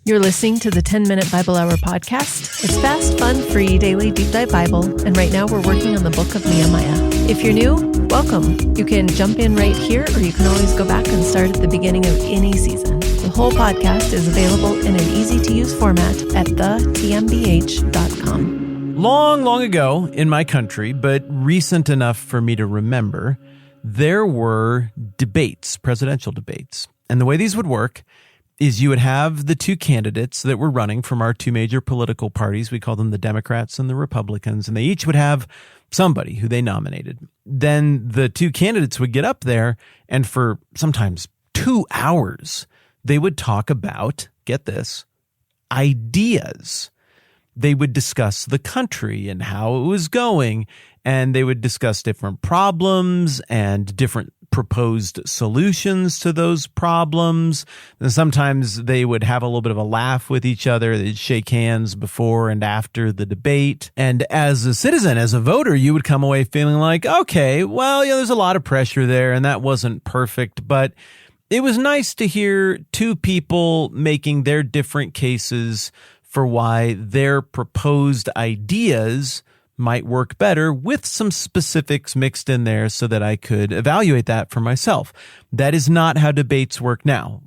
You're listening to the 10-Minute Bible Hour podcast. It's fast, fun, free, daily deep dive Bible, and right now we're working on the book of Nehemiah. If you're new, welcome. You can jump in right here, or you can always go back and start at the beginning of any season. The whole podcast is available in an easy-to-use format at thetmbh.com. Long ago in my country, but recent enough for me to remember, there were debates, presidential debates. And the way these would work is you would have the two candidates that were running from our two major political parties. We call them the Democrats and the Republicans, and they each would have somebody who they nominated. Then the two candidates would get up there, and for sometimes 2 hours, they would talk about, get this, ideas. They would discuss the country and how it was going, and they would discuss different problems and different proposed solutions to those problems. And sometimes they would have a little bit of a laugh with each other. They'd shake hands before and after the debate. And as a citizen, as a voter, you would come away feeling like, okay, well, there's a lot of pressure there, and that wasn't perfect, but it was nice to hear two people making their different cases for why their proposed ideas might work better, with some specifics mixed in there so that I could evaluate that for myself. That is not how debates work now.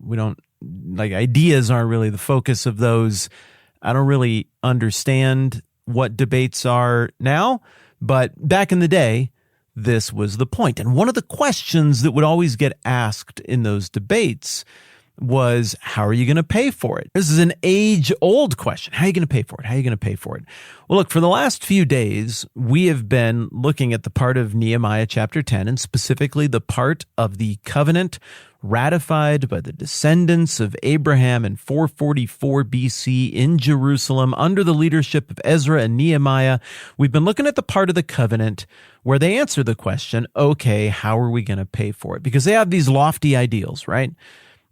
Ideas aren't really the focus of those. I don't really understand what debates are now, but back in the day, this was the point. And one of the questions that would always get asked in those debates was, how are you going to pay for it? This is an age-old question. How are you going to pay for it? How are you going to pay for it? Well, look, for the last few days, we have been looking at the part of Nehemiah chapter 10, and specifically the part of the covenant ratified by the descendants of Abraham in 444 BC in Jerusalem under the leadership of Ezra and Nehemiah. We've been looking at the part of the covenant where they answer the question, okay, how are we going to pay for it? Because they have these lofty ideals, right?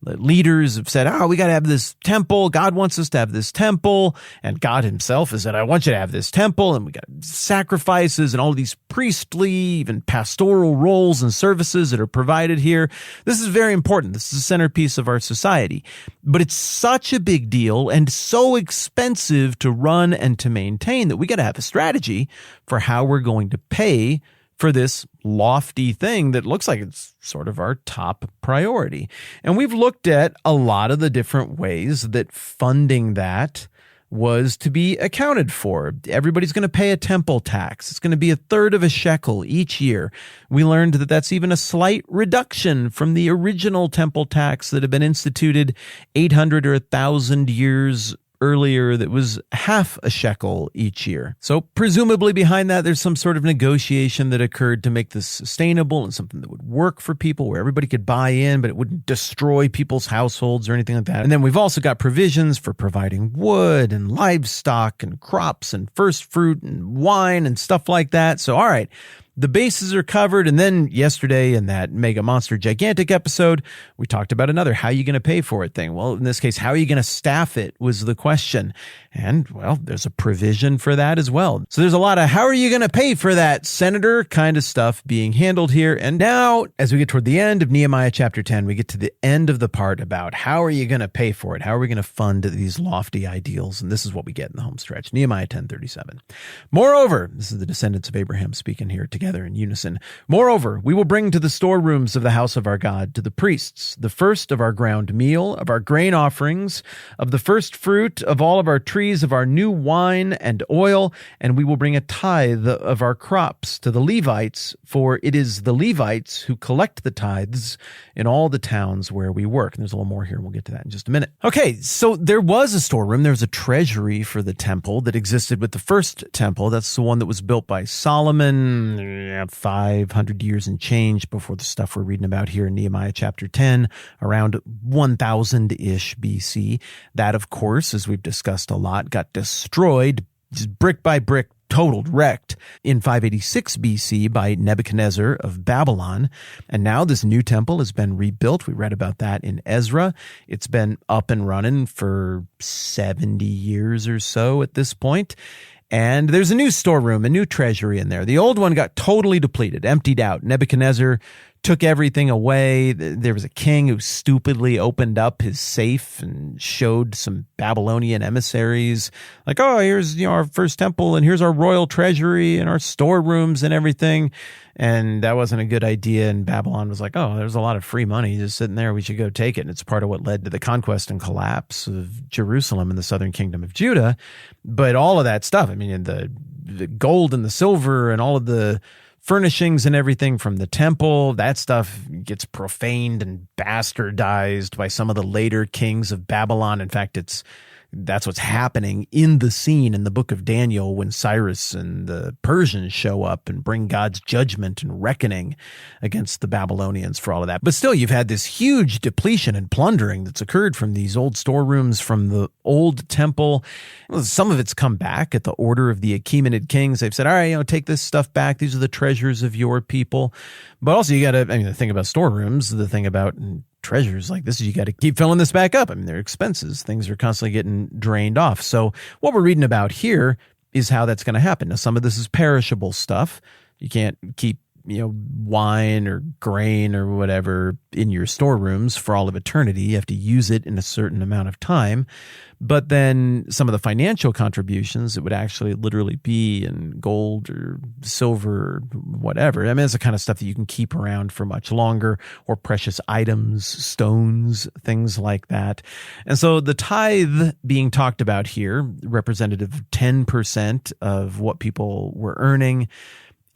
The leaders have said, we got to have this temple. God wants us to have this temple. And God himself has said, I want you to have this temple. And we got sacrifices and all of these priestly, even pastoral roles and services that are provided here. This is very important. This is the centerpiece of our society. But it's such a big deal and so expensive to run and to maintain that we got to have a strategy for how we're going to pay for this lofty thing that looks like it's sort of our top priority. And we've looked at a lot of the different ways that funding that was to be accounted for. Everybody's going to pay a temple tax. It's going to be 1/3 of a shekel each year. We learned that that's even a slight reduction from the original temple tax that had been instituted 800 or 1,000 years earlier that was half a shekel each year. So presumably behind that, there's some sort of negotiation that occurred to make this sustainable and something that would work for people, where everybody could buy in, but it wouldn't destroy people's households or anything like that. And then we've also got provisions for providing wood and livestock and crops and first fruit and wine and stuff like that. So, all right, the bases are covered. And then yesterday in that Mega Monster Gigantic episode, we talked about another how are you going to pay for it thing. Well, in this case, how are you going to staff it was the question. And, well, there's a provision for that as well. So there's a lot of how are you going to pay for that, Senator, kind of stuff being handled here. And now, as we get toward the end of Nehemiah chapter 10, we get to the end of the part about how are you going to pay for it? How are we going to fund these lofty ideals? And this is what we get in the home stretch. Nehemiah 10:37. Moreover, this is the descendants of Abraham speaking here together in unison. Moreover, we will bring to the storerooms of the house of our God, to the priests, the first of our ground meal, of our grain offerings, of the first fruit of all of our trees, of our new wine and oil, and we will bring a tithe of our crops to the Levites, for it is the Levites who collect the tithes in all the towns where we work. And there's a little more here. We'll get to that in just a minute. Okay, so there was a storeroom. There was a treasury for the temple that existed with the first temple. That's the one that was built by Solomon 500 years and change before the stuff we're reading about here in Nehemiah chapter 10, around 1000-ish BC. That, of course, as we've discussed a lot, got destroyed just brick by brick, totaled, wrecked in 586 BC by Nebuchadnezzar of Babylon. And now this new temple has been rebuilt. We read about that in Ezra. It's been up and running for 70 years or so at this point. And there's a new storeroom, a new treasury in there. The old one got totally depleted, emptied out. Nebuchadnezzar took everything away. There was a king who stupidly opened up his safe and showed some Babylonian emissaries like, oh, here's our first temple and here's our royal treasury and our storerooms and everything. And that wasn't a good idea. And Babylon was like, oh, there's a lot of free money just sitting there. We should go take it. And it's part of what led to the conquest and collapse of Jerusalem and the southern kingdom of Judah. But all of that stuff, I mean, the gold and the silver and all of the furnishings and everything from the temple, that stuff gets profaned and bastardized by some of the later kings of Babylon. In fact, that's what's happening in the scene in the book of Daniel when Cyrus and the Persians show up and bring God's judgment and reckoning against the Babylonians for all of that. But still, you've had this huge depletion and plundering that's occurred from these old storerooms from the old temple. Some of it's come back at the order of the Achaemenid kings. They've said, all right, take this stuff back. These are the treasures of your people. But also you got to, the thing about storerooms, the thing about treasures like this is you got to keep filling this back up. They're expenses. Things are constantly getting drained off. So what we're reading about here is how that's going to happen. Now, some of this is perishable stuff. You can't keep, wine or grain or whatever in your storerooms for all of eternity. You have to use it in a certain amount of time. But then some of the financial contributions, it would actually literally be in gold or silver or whatever. It's the kind of stuff that you can keep around for much longer, or precious items, stones, things like that. And so the tithe being talked about here, representative of 10% of what people were earning,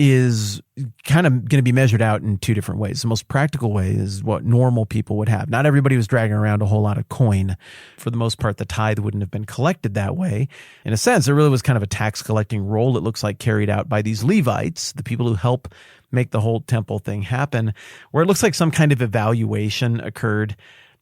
is kind of going to be measured out in two different ways. The most practical way is what normal people would have. Not everybody was dragging around a whole lot of coin. For the most part, the tithe wouldn't have been collected that way. In a sense, it really was kind of a tax collecting role, it looks like, carried out by these Levites, the people who help make the whole temple thing happen, where it looks like some kind of evaluation occurred.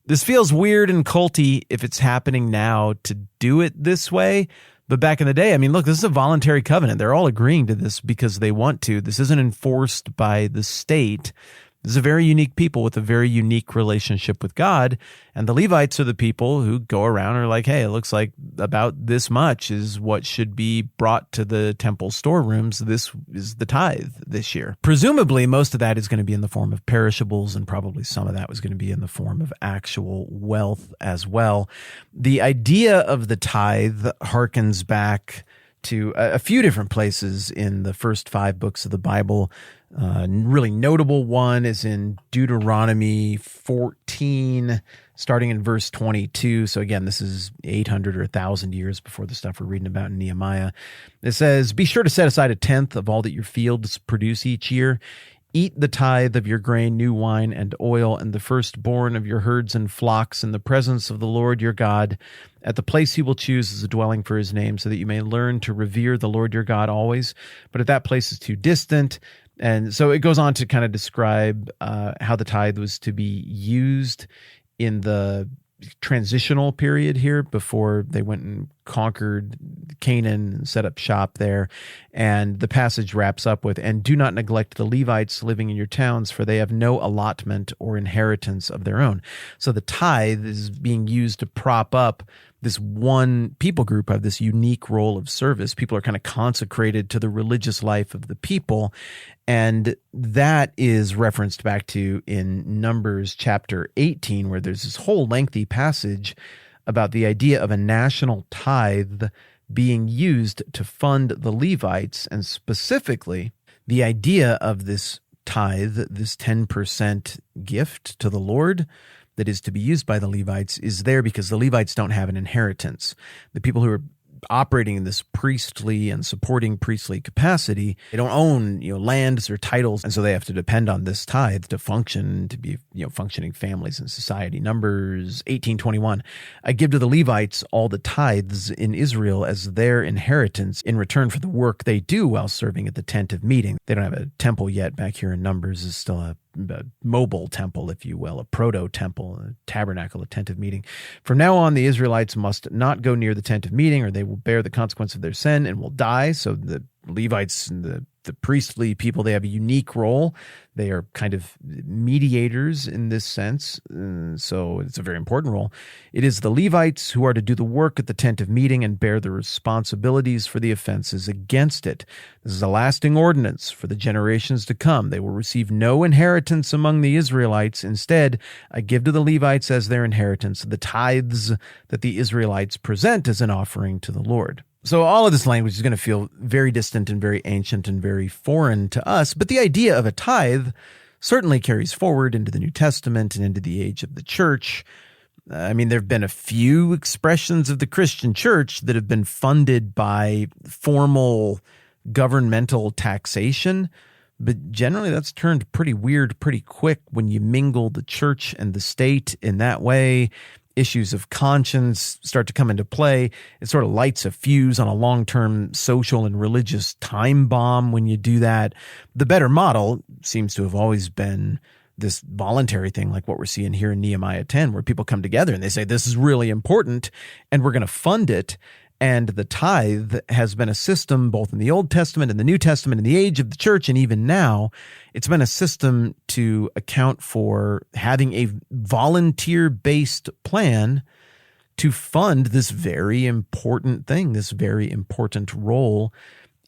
This feels weird and culty if it's happening now to do it this way. But back in the day, look, this is a voluntary covenant. They're all agreeing to this because they want to. This isn't enforced by the state. This is a very unique people with a very unique relationship with God. And the Levites are the people who go around and are like, hey, it looks like about this much is what should be brought to the temple storerooms. This is the tithe this year. Presumably, most of that is going to be in the form of perishables, and probably some of that was going to be in the form of actual wealth as well. The idea of the tithe harkens back to a few different places in the first 5 books of the Bible. Really notable one is in Deuteronomy 14, starting in verse 22. So again, this is 800 or 1,000 years before the stuff we're reading about in Nehemiah. It says, "Be sure to set aside 1/10 of all that your fields produce each year. Eat the tithe of your grain, new wine, and oil, and the firstborn of your herds and flocks in the presence of the Lord your God, at the place he will choose as a dwelling for his name, so that you may learn to revere the Lord your God always. But if that place is too distant," and so it goes on to kind of describe how the tithe was to be used in the transitional period here before they went and conquered Canaan and set up shop there. And the passage wraps up with, "And do not neglect the Levites living in your towns, for they have no allotment or inheritance of their own." So the tithe is being used to prop up this one people group of this unique role of service. People are kind of consecrated to the religious life of the people. And that is referenced back to in Numbers chapter 18, where there's this whole lengthy passage about the idea of a national tithe being used to fund the Levites, and specifically the idea of this tithe, this 10% gift to the Lord that is to be used by the Levites, is there because the Levites don't have an inheritance. The people who are operating in this priestly and supporting priestly capacity, they don't own lands or titles, and so they have to depend on this tithe to function, to be functioning families in society. Numbers 18:21, "I give to the Levites all the tithes in Israel as their inheritance in return for the work they do while serving at the tent of meeting." They don't have a temple yet. Back here in Numbers is still a mobile temple, if you will, a proto-temple, a tabernacle, a tent of meeting. "From now on, the Israelites must not go near the tent of meeting, or they will bear the consequence of their sin and will die." So the Levites and the the priestly people, they have a unique role. They are kind of mediators in this sense, so it's a very important role. It is the Levites who are to do the work at the tent of meeting and bear the responsibilities for the offenses against it. This is a lasting ordinance for the generations to come. They will receive no inheritance among the Israelites. Instead, I give to the Levites as their inheritance the tithes that the Israelites present as an offering to the Lord. So all of this language is going to feel very distant and very ancient and very foreign to us, but the idea of a tithe certainly carries forward into the New Testament and into the age of the church. I mean, there have been a few expressions of the Christian church that have been funded by formal governmental taxation, but generally that's turned pretty weird pretty quick when you mingle the church and the state in that way. Issues of conscience start to come into play. It sort of lights a fuse on a long-term social and religious time bomb when you do that. The better model seems to have always been this voluntary thing like what we're seeing here in Nehemiah 10, where people come together and they say, this is really important and we're going to fund it. And the tithe has been a system both in the Old Testament and the New Testament in the age of the church, and even now, it's been a system to account for having a volunteer-based plan to fund this very important thing, this very important role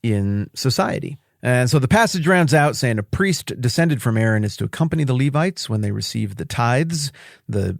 in society. And so the passage rounds out saying a priest descended from Aaron is to accompany the Levites when they receive the tithes, the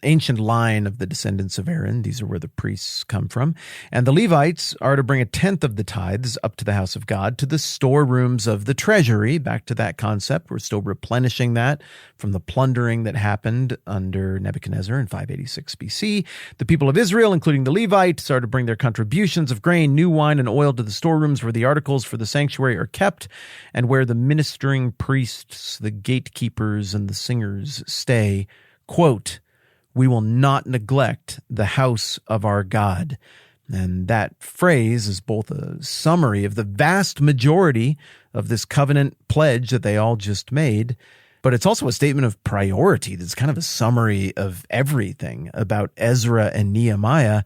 ancient line of the descendants of Aaron. These are where the priests come from. And the Levites are to bring 1/10 of the tithes up to the house of God, to the storerooms of the treasury. Back to that concept. We're still replenishing that from the plundering that happened under Nebuchadnezzar in 586 BC. The people of Israel, including the Levites, are to bring their contributions of grain, new wine, and oil to the storerooms where the articles for the sanctuary are kept, and where the ministering priests, the gatekeepers, and the singers stay. Quote, we will not neglect the house of our God. And that phrase is both a summary of the vast majority of this covenant pledge that they all just made, but it's also a statement of priority. That's kind of a summary of everything about Ezra and Nehemiah,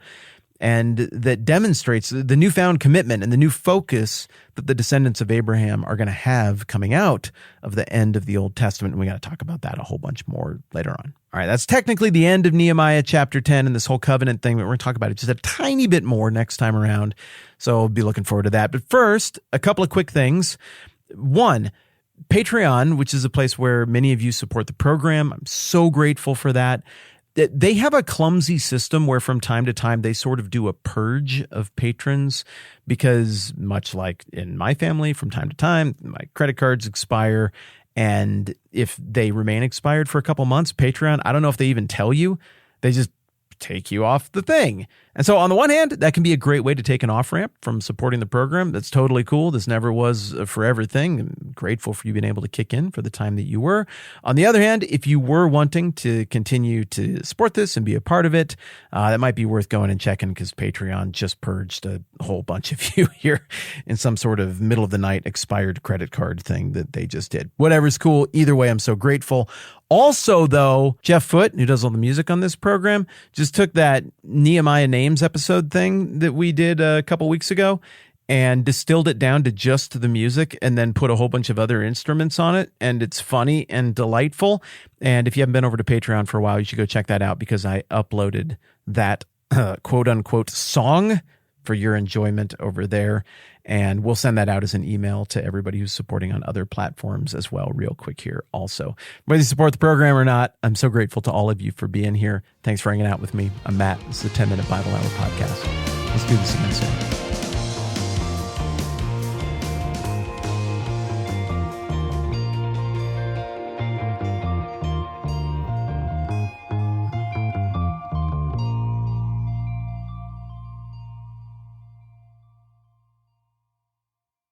and that demonstrates the newfound commitment and the new focus that the descendants of Abraham are going to have coming out of the end of the Old Testament. And we got to talk about that a whole bunch more later on. All right, that's technically the end of Nehemiah chapter 10 and this whole covenant thing, but we're going to talk about it just a tiny bit more next time around. So I'll be looking forward to that. But first, a couple of quick things. One, Patreon, which is a place where many of you support the program. I'm so grateful for that. They have a clumsy system where from time to time they sort of do a purge of patrons because, much like in my family, from time to time my credit cards expire, and if they remain expired for a couple months, Patreon, I don't know if they even tell you, they just take you off the thing. And so on the one hand, that can be a great way to take an off-ramp from supporting the program. That's totally cool. This never was a forever thing. I'm grateful for you being able to kick in for the time that you were. On the other hand, if you were wanting to continue to support this and be a part of it, that might be worth going and checking because Patreon just purged a whole bunch of you here in some sort of middle of the night expired credit card thing that they just did. Whatever's cool. Either way, I'm so grateful. Also, though, Jeff Foote, who does all the music on this program, just took that Nehemiah Names episode thing that we did a couple weeks ago and distilled it down to just the music and then put a whole bunch of other instruments on it. And it's funny and delightful. And if you haven't been over to Patreon for a while, you should go check that out because I uploaded that quote unquote song for your enjoyment over there. And we'll send that out as an email to everybody who's supporting on other platforms as well, real quick here also. Whether you support the program or not, I'm so grateful to all of you for being here. Thanks for hanging out with me. I'm Matt. This is the 10-Minute Bible Hour Podcast. Let's do this again soon.